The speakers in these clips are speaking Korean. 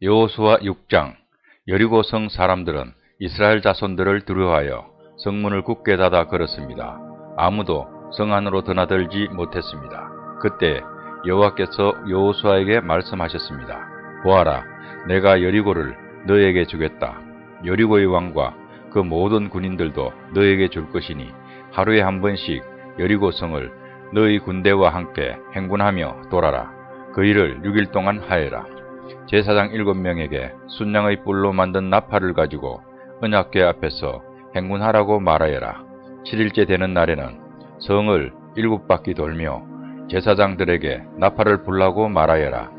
여호수아 6장. 여리고성 사람들은 이스라엘 자손들을 두려워하여 성문을 굳게 닫아 걸었습니다. 아무도 성 안으로 드나들지 못했습니다. 그때 여호와께서 여호수아에게 말씀하셨습니다. 보아라, 내가 여리고를 너에게 주겠다. 여리고의 왕과 그 모든 군인들도 너에게 줄 것이니 하루에 한 번씩 여리고성을 너의 군대와 함께 행군하며 돌아라. 그 일을 6일 동안 하여라. 제사장 7명에게 순양의 뿔로 만든 나팔을 가지고 언약궤 앞에서 행군하라고 말하여라. 7일째 되는 날에는 성을 7바퀴 돌며 제사장들에게 나팔을 불라고 말하여라.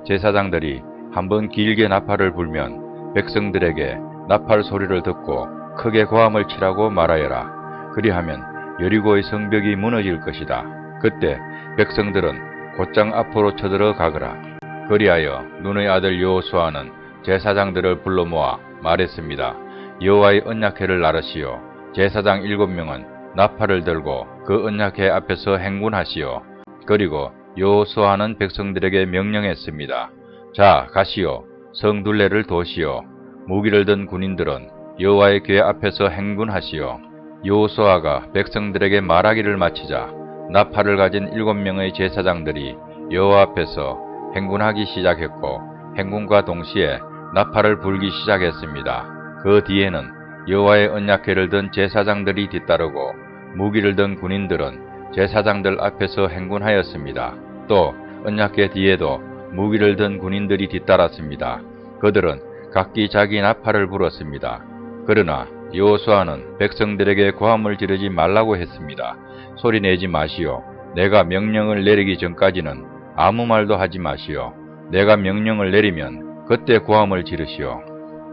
제사장들이 한번 길게 나팔을 불면 백성들에게 나팔 소리를 듣고 크게 고함을 치라고 말하여라. 그리하면 여리고의 성벽이 무너질 것이다. 그때 백성들은 곧장 앞으로 쳐들어 가거라. 그리하여 눈의 아들 여호수아는 제사장들을 불러 모아 말했습니다. 여호와의 언약궤를 나르시오. 제사장 7명은 나팔을 들고 그 언약궤 앞에서 행군하시오. 그리고 여호수아는 백성들에게 명령했습니다. 자, 가시오. 성 둘레를 도시오. 무기를 든 군인들은 여호와의 궤 앞에서 행군하시오. 여호수아가 백성들에게 말하기를 마치자 나팔을 가진 7명의 제사장들이 여호와 앞에서 행군하기 시작했고 행군과 동시에 나팔을 불기 시작했습니다. 그 뒤에는 여호와의 언약궤를 든 제사장들이 뒤따르고 무기를 든 군인들은 제사장들 앞에서 행군하였습니다. 또 언약궤 뒤에도 무기를 든 군인들이 뒤따랐습니다. 그들은 각기 자기 나팔을 불었습니다. 그러나 여호수아는 백성들에게 고함을 지르지 말라고 했습니다. 소리내지 마시오. 내가 명령을 내리기 전까지는 아무 말도 하지 마시오. 내가 명령을 내리면 그때 고함을 지르시오.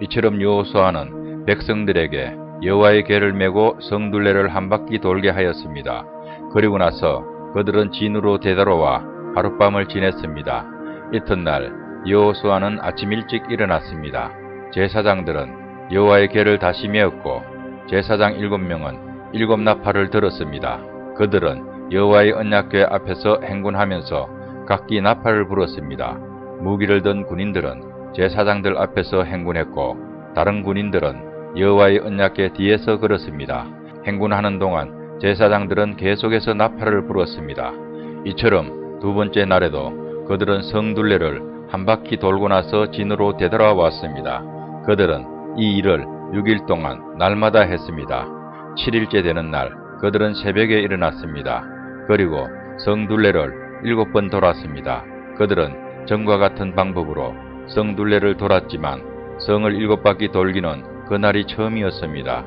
이처럼 여호수아는 백성들에게 여호와의 궤를 메고 성둘레를 한 바퀴 돌게 하였습니다. 그리고 나서 그들은 진으로 되돌아와 하룻밤을 지냈습니다. 이튿날 여호수아는 아침 일찍 일어났습니다. 제사장들은 여호와의 궤를 다시 메었고 제사장 7명은 7나팔을 들었습니다. 그들은 여호와의 언약궤 앞에서 행군하면서 각기 나팔을 불었습니다. 무기를 든 군인들은 제사장들 앞에서 행군했고 다른 군인들은 여호와의 언약궤 뒤에서 걸었습니다. 행군하는 동안 제사장들은 계속해서 나팔을 불었습니다. 이처럼 두 번째 날에도 그들은 성둘레를 한 바퀴 돌고 나서 진으로 되돌아왔습니다. 그들은 이 일을 6일 동안 날마다 했습니다. 7일째 되는 날 그들은 새벽에 일어났습니다. 그리고 성둘레를 7번 돌았습니다. 그들은 전과 같은 방법으로 성둘레를 돌았지만 성을 7바퀴 돌기는 그날이 처음이었습니다.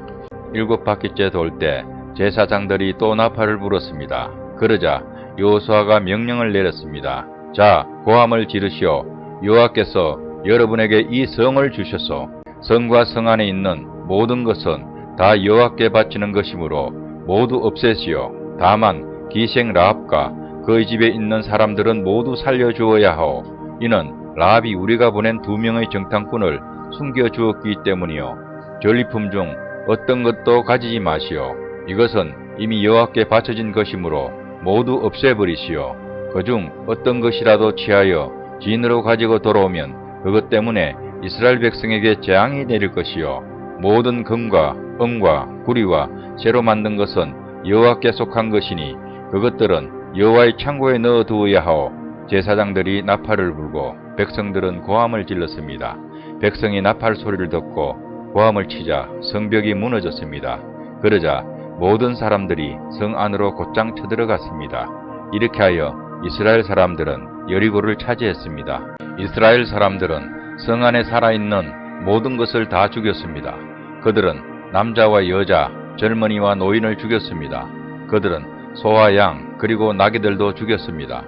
7바퀴째 돌 때 제사장들이 또 나팔을 불었습니다. 그러자 여호수아가 명령을 내렸습니다. 자, 고함을 지르시오. 여호와께서 여러분에게 이 성을 주셔서 성과 성 안에 있는 모든 것은 다 여호와께 바치는 것이므로 모두 없애시오. 다만 기생 라합과 그의 집에 있는 사람들은 모두 살려주어야 하오. 이는 라합이 우리가 보낸 2명의 정탐꾼을 숨겨주었기 때문이요. 전리품 중 어떤 것도 가지지 마시오. 이것은 이미 여호와께 바쳐진 것이므로 모두 없애버리시오. 그중 어떤 것이라도 취하여 진으로 가지고 돌아오면 그것 때문에 이스라엘 백성에게 재앙이 내릴 것이요. 모든 금과 은과 구리와 새로 만든 것은 여호와께 속한 것이니 그것들은 여호와의 창고에 넣어 두어야 하오. 제사장들이 나팔을 불고 백성들은 고함을 질렀습니다. 백성이 나팔 소리를 듣고 고함을 치자 성벽이 무너졌습니다. 그러자 모든 사람들이 성 안으로 곧장 쳐들어갔습니다. 이렇게 하여 이스라엘 사람들은 여리고를 차지했습니다. 이스라엘 사람들은 성 안에 살아있는 모든 것을 다 죽였습니다. 그들은 남자와 여자, 젊은이와 노인을 죽였습니다. 그들은 소와 양 그리고 나귀들도 죽였습니다.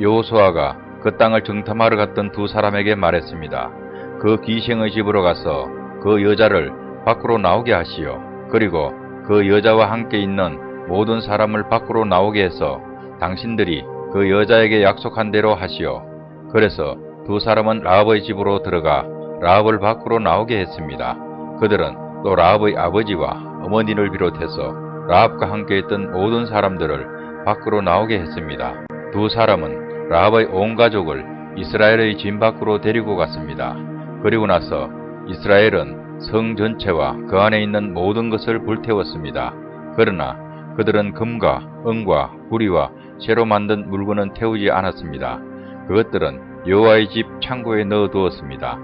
여호수아가 그 땅을 정탐하러 갔던 두 사람에게 말했습니다. 그 기생의 집으로 가서 그 여자를 밖으로 나오게 하시오. 그리고 그 여자와 함께 있는 모든 사람을 밖으로 나오게 해서 당신들이 그 여자에게 약속한 대로 하시오. 그래서 두 사람은 라합의 집으로 들어가 라합을 밖으로 나오게 했습니다. 그들은 또 라합의 아버지와 어머니를 비롯해서 라합과 함께 있던 모든 사람들을 밖으로 나오게 했습니다. 두 사람은 라합의 온 가족을 이스라엘의 진 밖으로 데리고 갔습니다. 그리고 나서 이스라엘은 성 전체와 그 안에 있는 모든 것을 불태웠습니다. 그러나 그들은 금과 은과 구리와 쇠로 만든 물건은 태우지 않았습니다. 그것들은 여호와의 집 창고에 넣어두었습니다.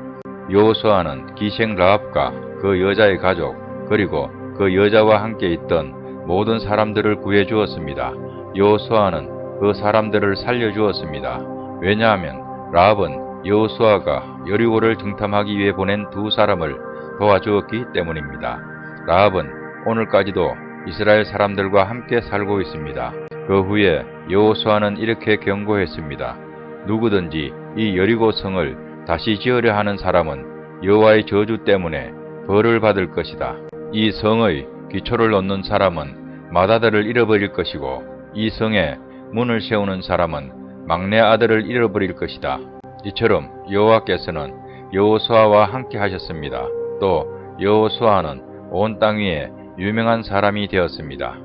여호수아는 기생 라합과 그 여자의 가족 그리고 그 여자와 함께 있던 모든 사람들을 구해주었습니다. 여호수아는 그 사람들을 살려주었습니다. 왜냐하면 라합은 여호수아가 여리고를 정탐하기 위해 보낸 두 사람을 도와주었기 때문입니다. 라합은 오늘까지도 이스라엘 사람들과 함께 살고 있습니다. 그 후에 여호수아는 이렇게 경고했습니다. 누구든지 이 여리고 성을 다시 지으려 하는 사람은 여호와의 저주 때문에 벌을 받을 것이다. 이 성의 기초를 놓는 사람은 맏아들을 잃어버릴 것이고 이 성에 문을 세우는 사람은 막내 아들을 잃어버릴 것이다. 이처럼 여호와께서는 여호수아와 함께 하셨습니다. 또 여호수아는 온 땅 위에 유명한 사람이 되었습니다.